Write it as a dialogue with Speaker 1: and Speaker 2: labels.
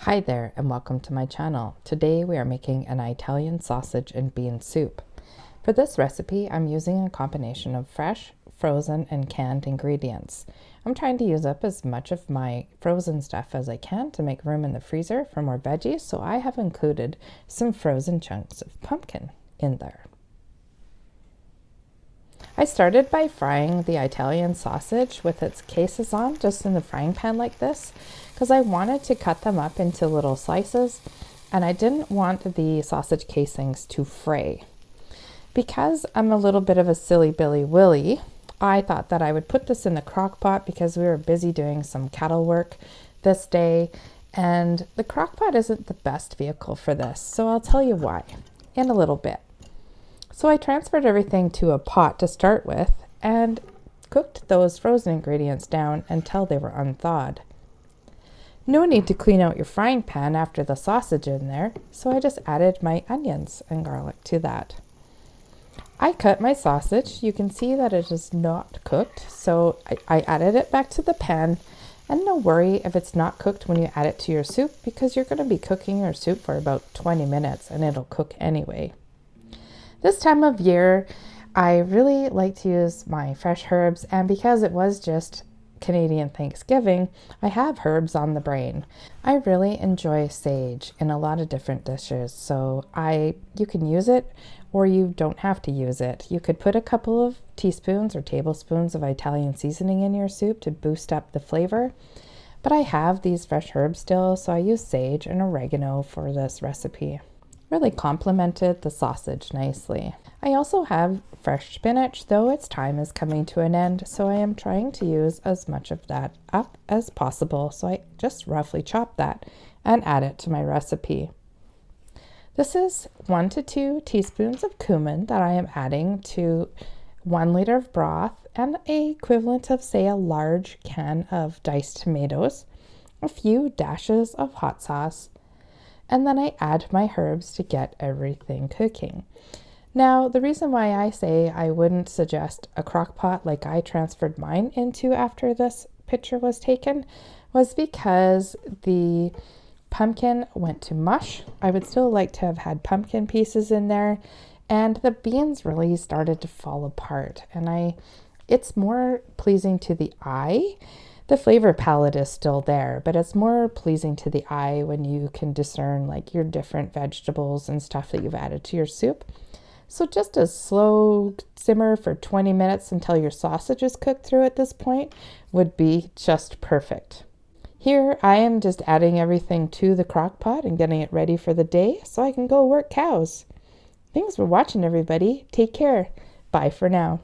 Speaker 1: Hi there and welcome to my channel. Today we are making an Italian sausage and bean soup. For this recipe, I'm using a combination of fresh, frozen, and canned ingredients. I'm trying to use up as much of my frozen stuff as I can to make room in the freezer for more veggies, so I have included some frozen chunks of pumpkin in there. I started by frying the Italian sausage with its cases on, just in the frying pan like this, because I wanted to cut them up into little slices and I didn't want the sausage casings to fray. Because I'm a little bit of a silly Billy Willy, I thought that I would put this in the crock pot because we were busy doing some cattle work this day, and the crock pot isn't the best vehicle for this, so I'll tell you why in a little bit. So I transferred everything to a pot to start with and cooked those frozen ingredients down until they were unthawed. No need to clean out your frying pan after the sausage in there, so I just added my onions and garlic to that. I cut my sausage. You can see that it is not cooked, so I added it back to the pan. And no worry if it's not cooked when you add it to your soup, because you're going to be cooking your soup for about 20 minutes and it'll cook anyway. This time of year, I really like to use my fresh herbs, and because it was just Canadian Thanksgiving, I have herbs on the brain. I really enjoy sage in a lot of different dishes, so you can use it or you don't have to use it. You could put a couple of teaspoons or tablespoons of Italian seasoning in your soup to boost up the flavor, but I have these fresh herbs still, so I use sage and oregano for this recipe. Really complemented the sausage nicely. I also have fresh spinach, though its time is coming to an end, so I am trying to use as much of that up as possible. So I just roughly chop that and add it to my recipe. This is 1 to 2 teaspoons of cumin that I am adding to 1 liter of broth, and an equivalent of, say, a large can of diced tomatoes, a few dashes of hot sauce, and then I add my herbs to get everything cooking. Now, the reason why I say I wouldn't suggest a crock pot like I transferred mine into after this picture was taken was because the pumpkin went to mush. I would still like to have had pumpkin pieces in there, and the beans really started to fall apart, and it's more pleasing to the eye. The flavor palette is still there, but it's more pleasing to the eye when you can discern like your different vegetables and stuff that you've added to your soup. So just a slow simmer for 20 minutes until your sausage is cooked through at this point would be just perfect. Here I am just adding everything to the crock pot and getting it ready for the day so I can go work cows. Thanks for watching, everybody. Take care. Bye for now.